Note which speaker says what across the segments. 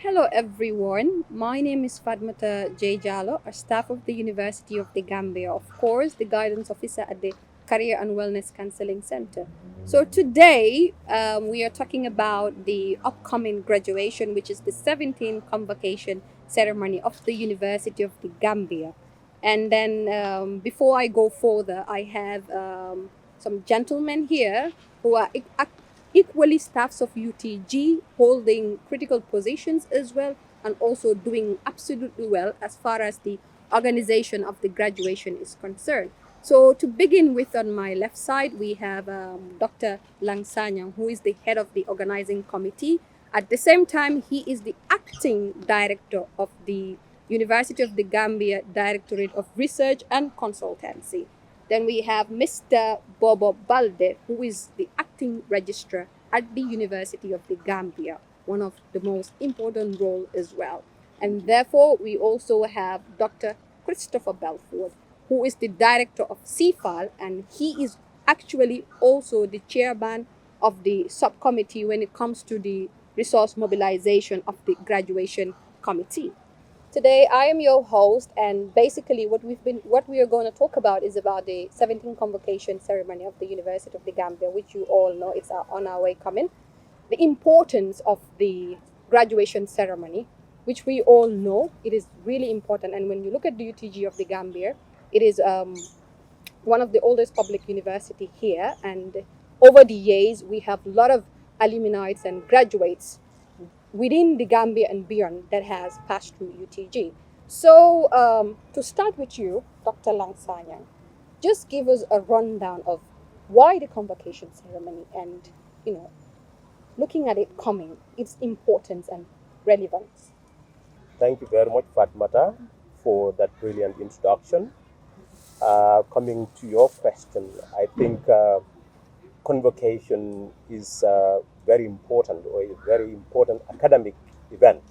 Speaker 1: Hello everyone, my name is Fatoumatta Jallow, a staff of the University of the Gambia, of course, the guidance officer at the Career and Wellness Counseling Center. So today we are talking about the upcoming graduation, which is the 17th Convocation ceremony of the University of the Gambia. And then before I go further, I have some gentlemen here who are equally staffs of UTG holding critical positions as well and also doing absolutely well as far as the organization of the graduation is concerned. So to begin with, on my left side, we have Dr. Sanyang, who is the head of the organizing committee. At the same time, he is the acting director of the University of the Gambia Directorate of Research and Consultancy. Then we have Mr. Bobo Baldeh, who is the acting registrar at the University of the Gambia, one of the most important roles as well. And therefore, we also have Dr. Christopher Belford, who is the director of CFAL, and he is actually also the chairman of the subcommittee when it comes to the resource mobilization of the graduation committee. Today, I am your host, and basically, what we are going to talk about is about the 17th convocation ceremony of the University of the Gambia, which you all know it's on our way coming. The importance of the graduation ceremony, which we all know it is really important. And when you look at the UTG of the Gambia, it is one of the oldest public university here, and over the years, we have a lot of alumni and graduates within the Gambia and beyond that has passed through UTG. So, to start with you, Dr. Sanyang, just give us a rundown of why the convocation ceremony and, you know, looking at it coming, its importance and relevance.
Speaker 2: Thank you very much, Fatoumatta, for that brilliant introduction. Coming to your question, I think convocation is very important or a very important academic event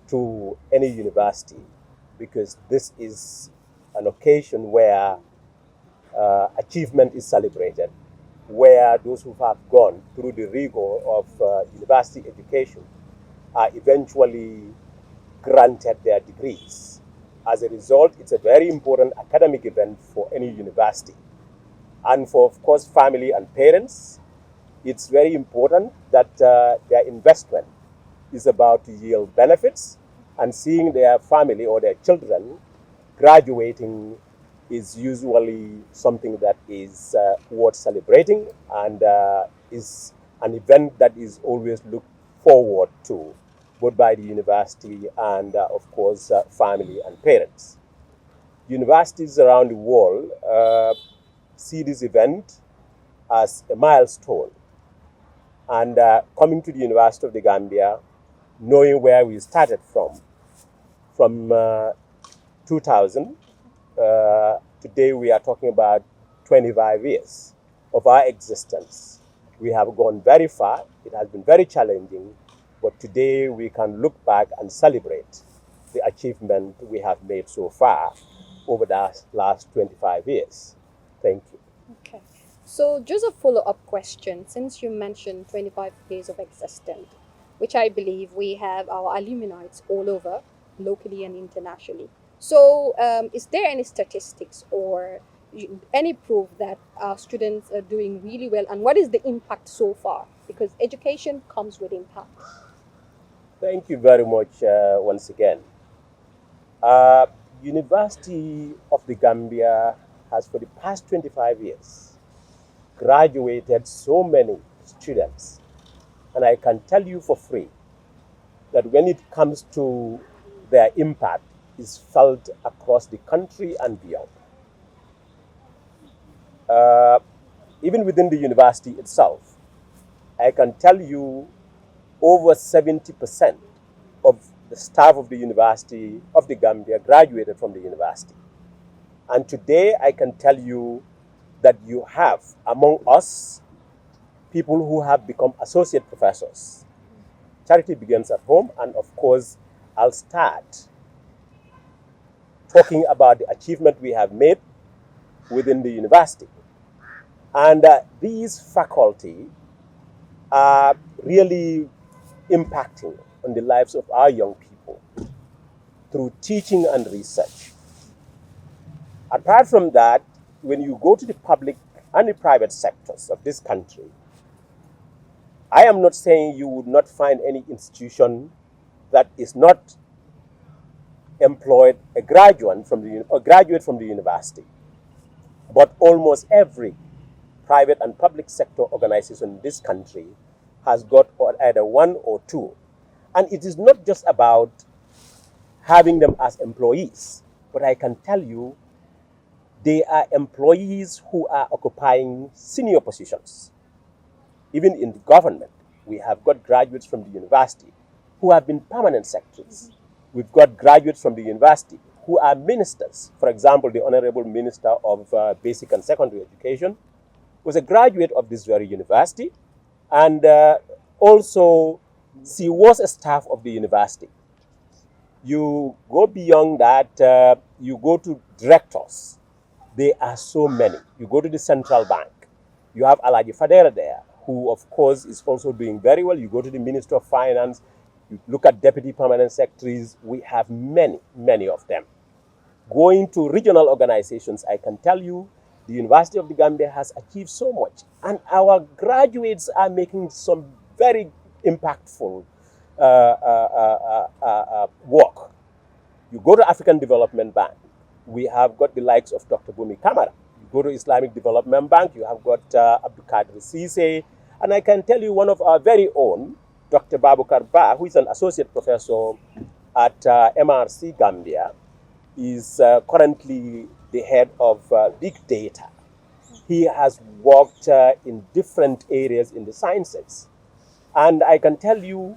Speaker 2: to any university because this is an occasion where achievement is celebrated, where those who have gone through the rigor of university education are eventually granted their degrees. As a result, it's a very important academic event for any university. And for, of course, family and parents, it's very important that their investment is about to yield benefits, and seeing their family or their children graduating is usually something that is worth celebrating and is an event that is always looked forward to, both by the university and, of course, family and parents. Universities around the world see this event as a milestone. And coming to the University of the Gambia, knowing where we started from 2000, today we are talking about 25 years of our existence. We have gone very far. It has been very challenging, but today we can look back and celebrate the achievement we have made so far over the last 25 years. Thank you.
Speaker 1: Okay. So, just a follow up question since you mentioned 25 years of existence, which I believe we have our alumni all over, locally and internationally. So, is there any statistics or any proof that our students are doing really well, and what is the impact so far? Because education comes with impact.
Speaker 2: Thank you very much once again. University of the Gambia has, for the past 25 years, graduated so many students. And I can tell you for free that when it comes to their impact, is felt across the country and beyond. Even within the university itself, I can tell you over 70% of the staff of the University of the Gambia graduated from the university. And today I can tell you that you have among us people who have become associate professors. Charity begins at home, and of course, I'll start talking about the achievement we have made within the university. And these faculty are really impacting on the lives of our young people through teaching and research. Apart from that, when you go to the public and the private sectors of this country, I am not saying you would not find any institution that is not employed a graduate from the university, but almost every private and public sector organization in this country has got either one or two. And it is not just about having them as employees, but I can tell you they are employees who are occupying senior positions. Even in the government, we have got graduates from the university who have been permanent secretaries. We've got graduates from the university who are ministers. For example, the Honorable Minister of Basic and Secondary Education was a graduate of this very university, and also she was a staff of the university. You go beyond that, you go to directors. There are so many. You go to the central bank. You have Alaji Fadera there, who of course is also doing very well. You go to the Minister of Finance. You look at deputy permanent secretaries. We have many, many of them. Going to regional organizations, I can tell you the University of the Gambia has achieved so much. And our graduates are making some very impactful work. You go to African Development Bank, we have got the likes of Dr. Bumi Kamara. You go to Islamic Development Bank, you have got Abdul Qadir Sise. And I can tell you one of our very own, Dr. Babukar Ba, who is an associate professor at MRC Gambia, is currently the head of big data. He has worked in different areas in the sciences. And I can tell you,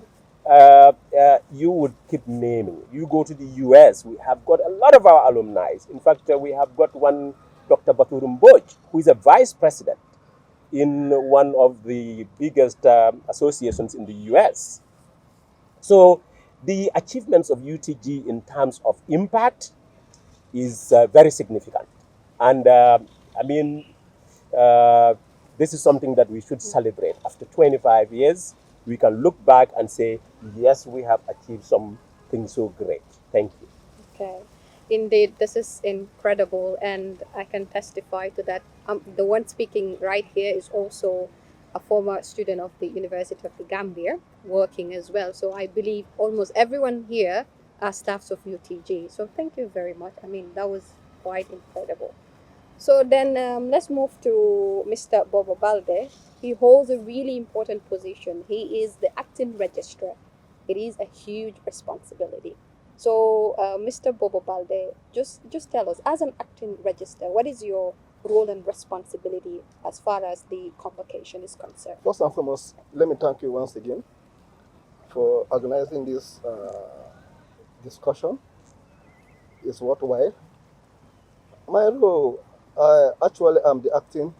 Speaker 2: you would keep naming. You go to the US, we have got a lot of our alumni. In fact, we have got one, Dr. Baturum Boj, who is a vice president in one of the biggest associations in the US. So the achievements of UTG in terms of impact is very significant. And I mean, this is something that we should celebrate. After 25 years, we can look back and say, yes, we have achieved something so great. Thank you.
Speaker 1: Okay. Indeed, this is incredible, and I can testify to that. The one speaking right here is also a former student of the University of the Gambia, working as well. So I believe almost everyone here are staffs of UTG. So thank you very much. I mean, that was quite incredible. So then let's move to Mr. Bobo Baldeh. He holds a really important position. He is the acting registrar. It is a huge responsibility. So, Mr. Bobo Baldeh, just tell us, as an acting registrar, what is your role and responsibility as far as the convocation is concerned?
Speaker 3: First and foremost, let me thank you once again for organizing this discussion. It's worthwhile. My role, I actually am the acting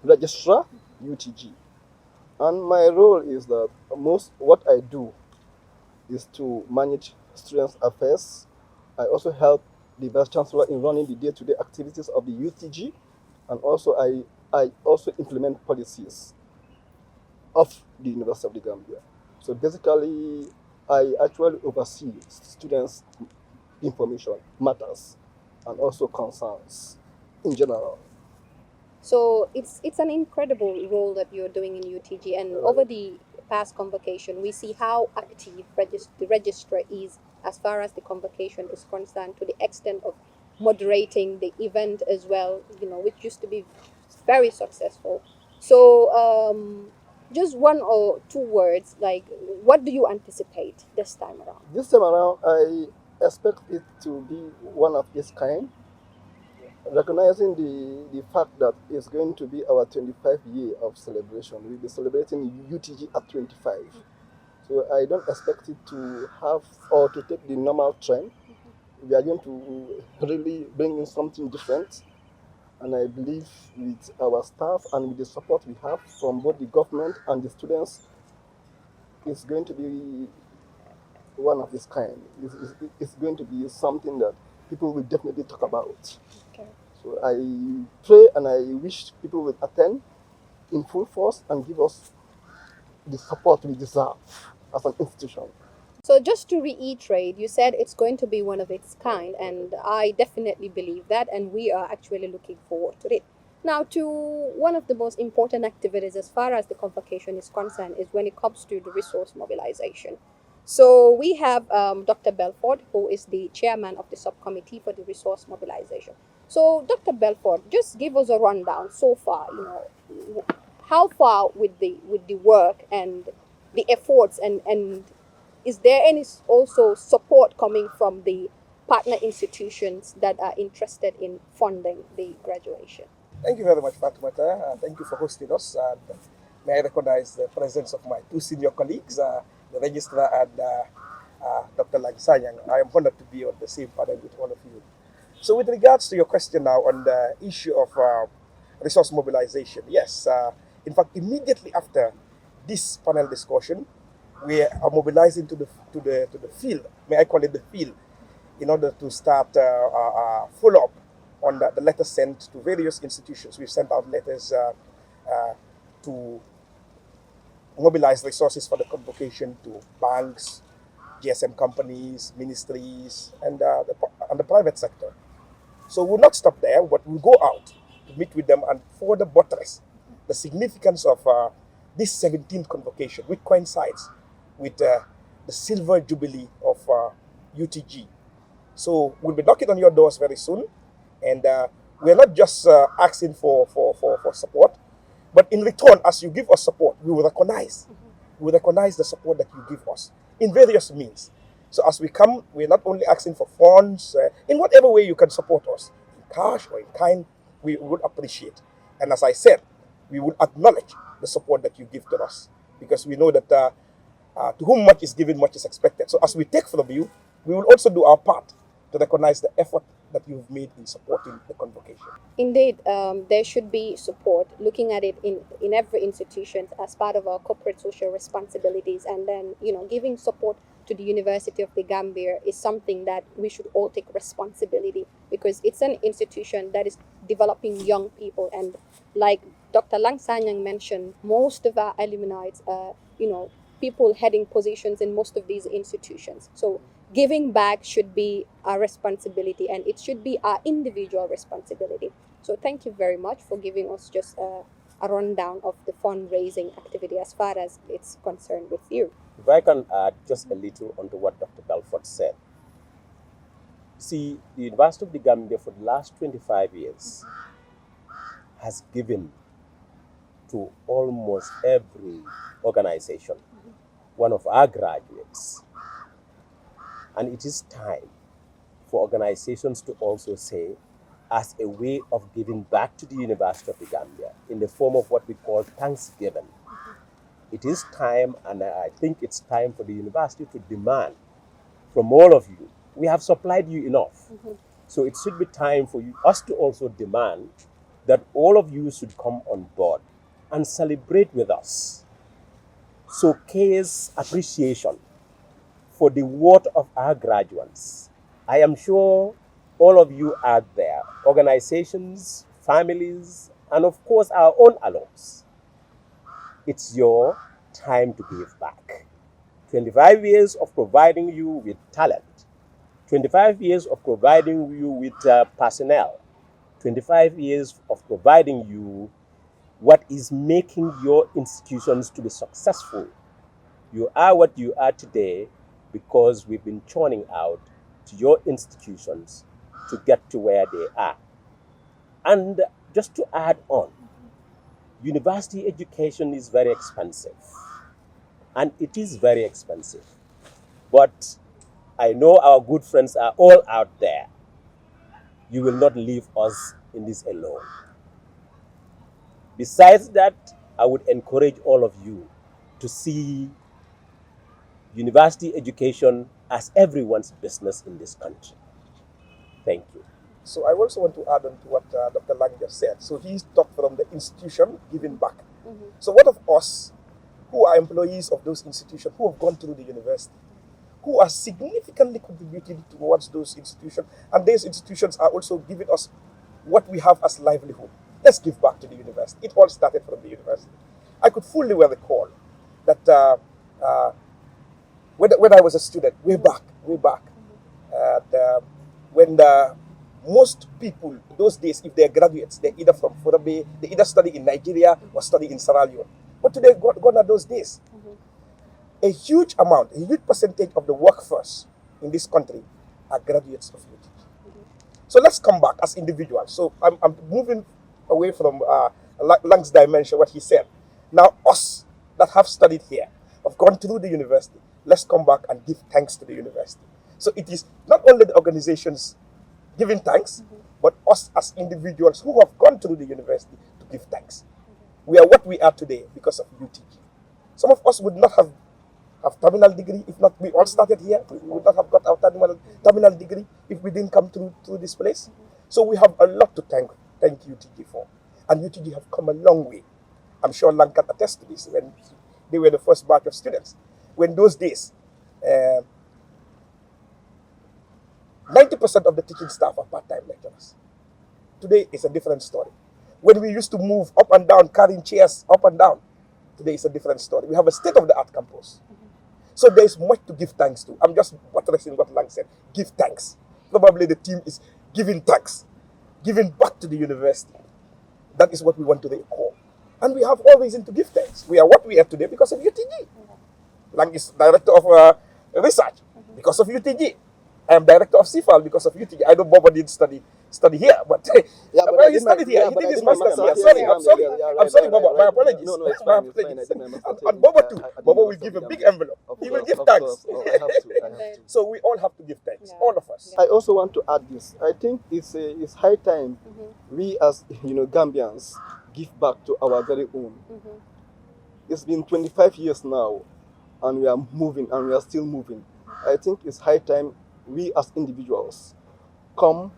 Speaker 3: registrar, UTG. And my role is that what I do is to manage students' affairs. I also help the Vice Chancellor in running the day-to-day activities of the UTG, and also I also implement policies of the University of the Gambia. So basically, I actually oversee students' information matters and also concerns in general.
Speaker 1: So it's an incredible role that you're doing in UTG, and over the past convocation, we see how active the registrar is as far as the convocation is concerned, to the extent of moderating the event as well, which used to be very successful. So just one or two words, like, what do you anticipate this time around?
Speaker 3: This time around, I expect it to be one of its kind, recognizing the fact that it's going to be our 25th year of celebration. We'll be celebrating UTG at 25. So I don't expect it to have or to take the normal trend. We are going to really bring in something different. And I believe with our staff and with the support we have from both the government and the students, it's going to be one of its kind. It's going to be something that people will definitely talk about.
Speaker 1: Okay.
Speaker 3: So I pray and I wish people will attend in full force and give us the support we deserve as an institution.
Speaker 1: So, just to reiterate, you said it's going to be one of its kind, and I definitely believe that, and we are actually looking forward to it. Now, to one of the most important activities as far as the convocation is concerned is when it comes to the resource mobilization. So, we have Dr. Belford, who is the chairman of the subcommittee for the resource mobilization. So, Dr. Belford, just give us a rundown so far. How far with the work and the efforts, and is there any also support coming from the partner institutions that are interested in funding the graduation?
Speaker 4: Thank you very much, Fatoumatta. Thank you for hosting us. And may I recognize the presence of my two senior colleagues, the registrar and Dr. Sanyang. I am honored to be on the same panel with all of you. So with regards to your question now on the issue of resource mobilization, yes, in fact, immediately after this panel discussion, we are mobilizing to the field. May I call it the field, in order to start follow up on the letters sent to various institutions. We've sent out letters to mobilize resources for the convocation to banks, GSM companies, ministries, and the private sector. So we'll not stop there, but we'll go out to meet with them and further buttress the significance of this 17th convocation, which coincides with the silver jubilee of UTG. So we'll be knocking on your doors very soon, and we're not just asking for support, but in return, as you give us support, we will recognize the support that you give us in various means. So as we come, we're not only asking for funds, in whatever way you can support us, in cash or in kind, we would appreciate. And as I said, we will acknowledge the support that you give to us, because we know that to whom much is given, much is expected. So as we take from you, we will also do our part to recognize the effort that you've made in supporting the convocation.
Speaker 1: Indeed, there should be support, looking at it in every institution as part of our corporate social responsibilities, and then giving support to the University of the Gambia is something that we should all take responsibility, because it's an institution that is developing young people, and like Dr. Lang Sanyang mentioned, most of our alumni are people heading positions in most of these institutions. So giving back should be our responsibility, and it should be our individual responsibility. So thank you very much for giving us just a rundown of the fundraising activity as far as it's concerned with you.
Speaker 2: If I can add just a little onto what Dr. Belford said. See, the University of the Gambia for the last 25 years has given to almost every organization one of our graduates. And it is time for organizations to also say, as a way of giving back to the University of the Gambia in the form of what we call Thanksgiving. It is time, and I think it's time for the university to demand from all of you. We have supplied you enough. So it should be time for us to also demand that all of you should come on board and celebrate with us. Showcase appreciation for the worth of our graduates. I am sure all of you out there, organizations, families, and of course our own alums, it's your time to give back. 25 years of providing you with talent, 25 years of providing you with personnel, 25 years of providing you what is making your institutions to be successful. You are what you are today because we've been churning out to your institutions to get to where they are. And just to add on, university education is very expensive. And it is very expensive. But I know our good friends are all out there. You will not leave us in this alone. Besides that, I would encourage all of you to see university education as everyone's business in this country. Thank you.
Speaker 4: So I also want to add on to what Dr. Lang just said. So he's talked from the institution giving back. So what of us who are employees of those institutions, who have gone through the university, who are significantly contributing towards those institutions, and these institutions are also giving us what we have as livelihood. Let's give back to the university. It all started from the university. I could fully well recall that when I was a student, way back, and when most people those days, if they're graduates, they're either from Forabe, they either study in Nigeria or study in Sierra Leone. But today, gone are those days. A huge percentage of the workforce in this country are graduates of UTG. So let's come back as individuals. So I'm moving away from Lang's dimension, what he said. Now, us that have studied here, have gone through the university, let's come back and give thanks to the university. So it is not only the organizations giving thanks, but us as individuals who have gone through the university to give thanks. We are what we are today because of UTG. Some of us would not have terminal degree if not we all started here. We would not have got our terminal degree if we didn't come through this place. So we have a lot to thank UTG for, and UTG have come a long way. I'm sure Lang can attest to this. When they were the first batch of students, when those days, 90% of the teaching staff are part-time lecturers. Today is a different story. When we used to move up and down, carrying chairs up and down, today is a different story. We have a state-of-the-art campus. So there is much to give thanks to. I'm just buttressing what Lang said. Give thanks. Probably the team is giving thanks, giving back to the university. That is what we want to recall. And we have all reason to give thanks. We are what we are today because of UTG. Lang is director of research because of UTG. I am director of CFAL because of UTG. I know Bobo didn't study here, but well, he studied here. He did his master's here. I'm sorry, Bobo. My apologies.
Speaker 3: No, it's
Speaker 4: My
Speaker 3: fine. It's fine. I
Speaker 4: apologies.
Speaker 3: did my master's
Speaker 4: And Bobo too.
Speaker 3: I did
Speaker 4: Bobo
Speaker 3: my
Speaker 4: will give a
Speaker 3: master's
Speaker 4: big
Speaker 3: in
Speaker 4: envelope. He will give thanks.
Speaker 3: I have to.
Speaker 4: So we all have to give thanks.
Speaker 1: Yeah.
Speaker 4: All of us.
Speaker 3: I also want to add this. I think it's high time we as Gambians give back to our very own. It's been 25 years now, and we are moving, and we are still moving. I think it's high time we as individuals come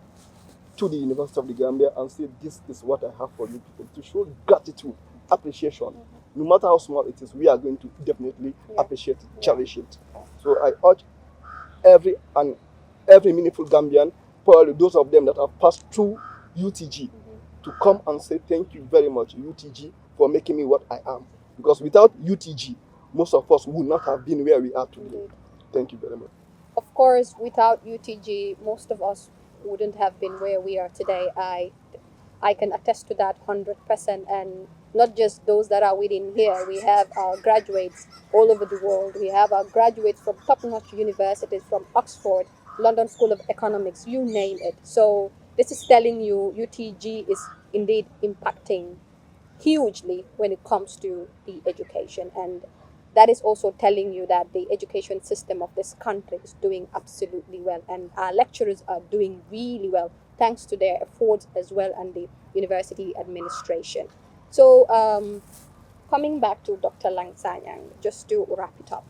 Speaker 3: to the University of the Gambia and say, this is what I have for you people, to show gratitude, appreciation. No matter how small it is, we are going to definitely appreciate it, cherish it. So I urge every meaningful Gambian, probably those of them that have passed through UTG, to come and say thank you very much, UTG, for making me what I am. Because without UTG, most of us would not have been where we are today. Thank you very much.
Speaker 1: Of course, without UTG, most of us wouldn't have been where we are today. I can attest to that 100%. And not just those that are within here. We have our graduates all over the world. We have our graduates from top-notch universities, from Oxford, London School of Economics, you name it. So this is telling you UTG is indeed impacting hugely when it comes to the education. And that is also telling you that the education system of this country is doing absolutely well, and our lecturers are doing really well thanks to their efforts as well, and the university administration. So coming back to Dr. Lang Sanyang, just to wrap it up,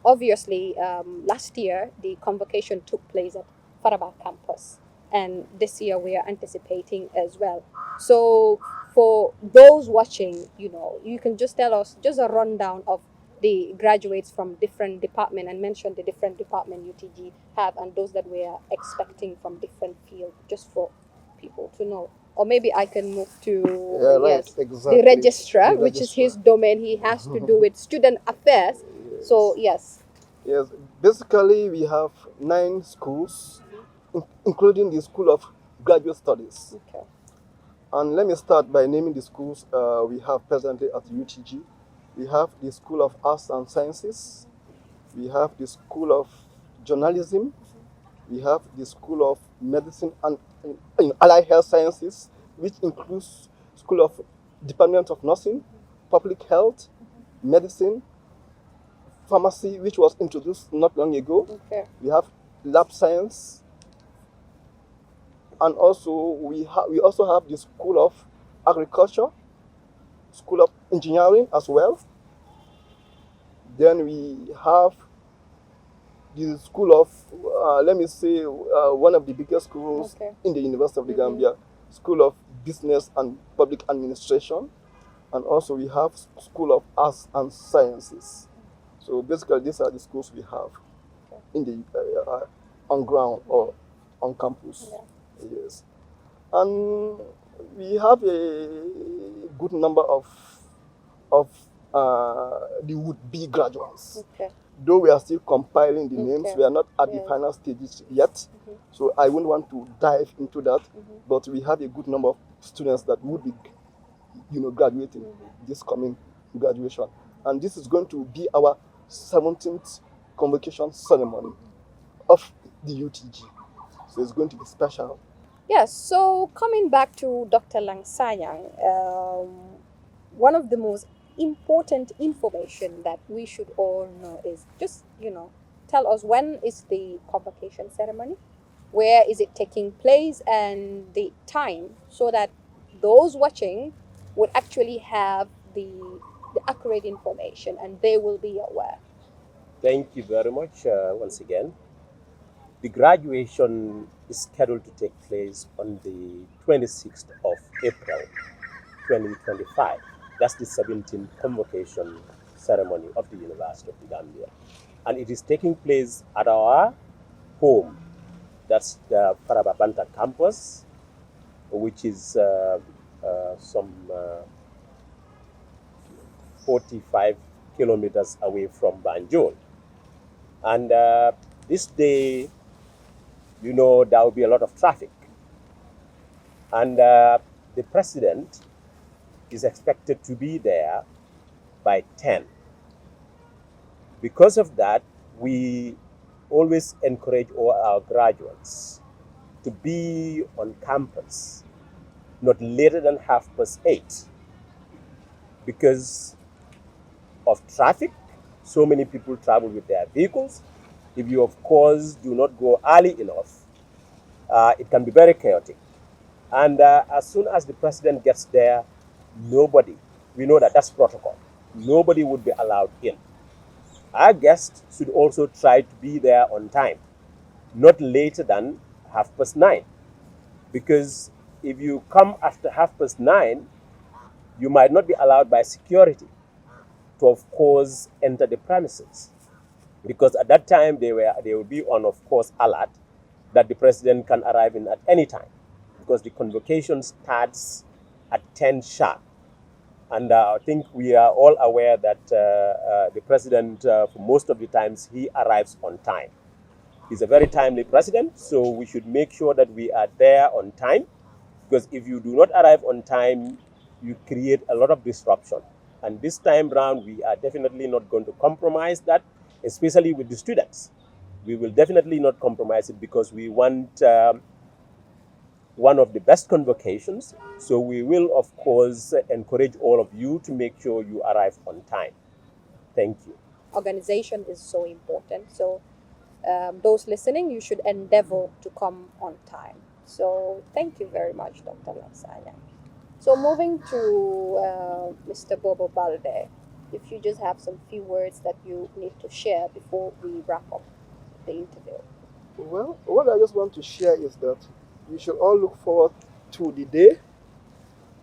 Speaker 1: obviously last year the convocation took place at Faraba campus, and this year we are anticipating as well. So for those watching, you can just tell us just a rundown of the graduates from different department, and mention the different department UTG have, and those that we are expecting from different fields, just for people to know. Or maybe I can move to
Speaker 3: Exactly.
Speaker 1: the registrar, which is his domain. He has to do with student affairs. So yes.
Speaker 3: Yes, basically we have 9 schools, including the School of Graduate Studies.
Speaker 1: Okay.
Speaker 3: And let me start by naming the schools we have presently at UTG. We have the School of Arts and Sciences. We have the School of Journalism. We have the School of Medicine and Allied Health Sciences, which includes School of Department of Nursing, Public Health, Medicine, Pharmacy, which was introduced not long ago.
Speaker 1: Okay.
Speaker 3: We have Lab Science. And also we also have the School of Agriculture, School of Engineering as well. Then we have the School of, one of the biggest schools in the University of the Gambia, School of Business and Public Administration. And also we have School of Arts and Sciences. So basically these are the schools we have in the on ground or on campus. Yes, and we have a good number of the would-be graduates.
Speaker 1: Okay.
Speaker 3: Though we are still compiling the names,
Speaker 1: Okay.
Speaker 3: we are not at the
Speaker 1: Yes.
Speaker 3: final stages yet. So I wouldn't want to dive into that. But we have a good number of students that would be, graduating this coming graduation. And this is going to be our 17th convocation ceremony of the UTG. So it's going to be special.
Speaker 1: Yes, so coming back to Dr. Sanyang, one of the most important information that we should all know is just, tell us when is the convocation ceremony, where is it taking place, and the time, so that those watching would actually have the accurate information and they will be aware.
Speaker 2: Thank you very much once again. The graduation is scheduled to take place on the 26th of April 2025. That's the 17th convocation ceremony of the University of the Gambia. And it is taking place at our home. That's the Farababanta campus, which is some 45 kilometers away from Banjul. And this day, there will be a lot of traffic. And the president is expected to be there by 10. Because of that, we always encourage all our graduates to be on campus not later than 8:30 because of traffic. So many people travel with their vehicles. If you, of course, do not go early enough, it can be very chaotic. And as soon as the president gets there, we know that that's protocol. Nobody would be allowed in. Our guests should also try to be there on time, not later than 9:30. Because if you come after 9:30, you might not be allowed by security to, of course, enter the premises. Because at that time, they will be on, of course, alert that the president can arrive in at any time. Because the convocation starts at 10 sharp. And I think we are all aware that the president, for most of the times, he arrives on time. He's a very timely president, so we should make sure that we are there on time. Because if you do not arrive on time, you create a lot of disruption. And this time round, we are definitely not going to compromise that, especially with the students. We will definitely not compromise it because we want one of the best convocations. So we will, of course, encourage all of you to make sure you arrive on time. Thank you.
Speaker 1: Organization is so important. So those listening, you should endeavor to come on time. So thank you very much, Dr. Lansanya. So moving to Mr. Bobo Baldeh, if you just have some few words that you need to share before we wrap up the interview.
Speaker 3: Well, what I just want to share is that we should all look forward to the day,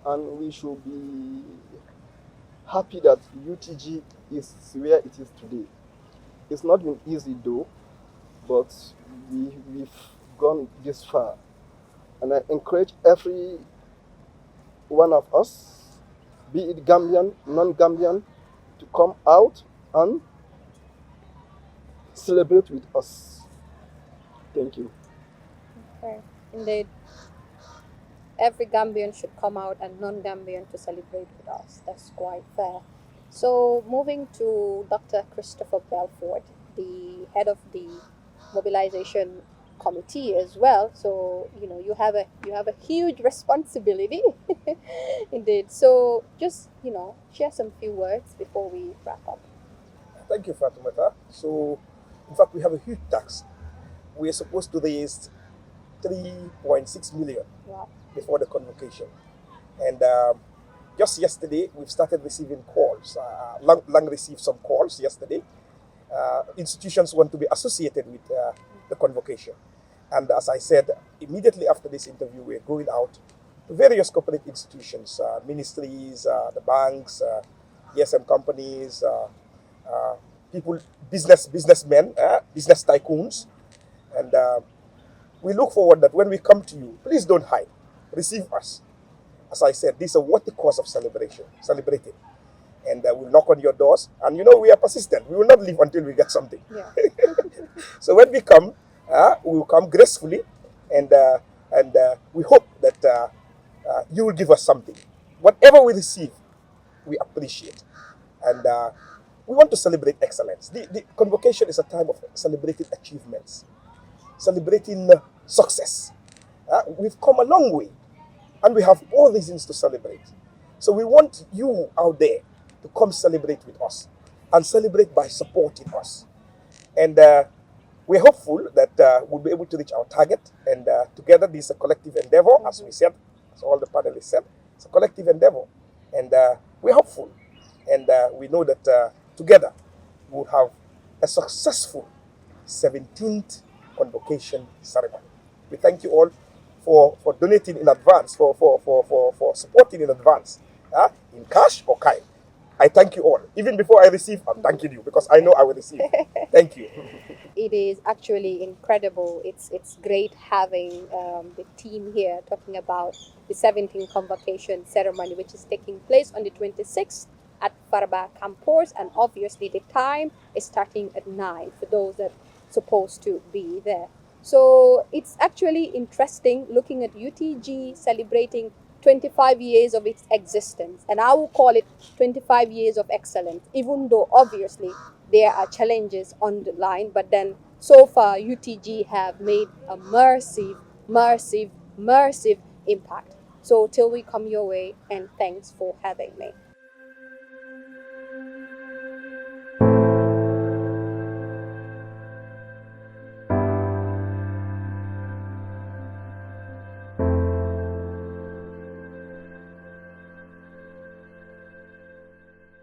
Speaker 3: and we should be happy that UTG is where it is today. It's not been easy though, but we've gone this far. And I encourage every one of us, be it Gambian, non-Gambian, to come out and celebrate with us. Thank you.
Speaker 1: Okay. Indeed, every Gambian should come out and non-Gambian to celebrate with us. That's quite fair. So moving to Dr. Christopher Belford, the head of the mobilization committee as well. So you have a huge responsibility. Indeed. So just share some few words before we wrap up.
Speaker 4: Thank you, Fatoumatta. So, in fact, we have a huge task. We are supposed to raise 3.6 million
Speaker 1: Wow.
Speaker 4: before the convocation. And just yesterday, we've started receiving calls. Lang received some calls yesterday. Institutions want to be associated with the convocation. And as I said, immediately after this interview, we're going out to various corporate institutions, ministries, the banks, ESM companies, people, businessmen, business tycoons. And we look forward that when we come to you, please don't hide. Receive us. As I said, this is a worthy cause of celebrating. and we'll knock on your doors. And you know, we are persistent. We will not leave until we get something.
Speaker 1: Yeah.
Speaker 4: So when we come, we will come gracefully, and we hope that you will give us something. Whatever we receive, we appreciate, and we want to celebrate excellence. The convocation is a time of celebrating achievements, celebrating success. We've come a long way, and we have all reasons to celebrate. So we want you out there to come celebrate with us, and celebrate by supporting us. And we're hopeful that we'll be able to reach our target. And together, this is a collective endeavor, as we said, as all the panelists said. It's a collective endeavor. And we're hopeful. And we know that together, we'll have a successful 17th convocation ceremony. We thank you all for donating in advance, for supporting in advance, in cash or kind. I thank you all. Even before I receive, I'm thanking you because I know I will receive. Thank you.
Speaker 1: It is actually incredible. It's great having the team here talking about the 17th convocation ceremony, which is taking place on the 26th at Faraba Campus, and obviously the time is starting at 9 for those that are supposed to be there. So it's actually interesting looking at UTG celebrating 25 years of its existence, and I will call it 25 years of excellence, even though obviously there are challenges on the line, but then so far UTG have made a massive impact. So till we come your way, and thanks for having me.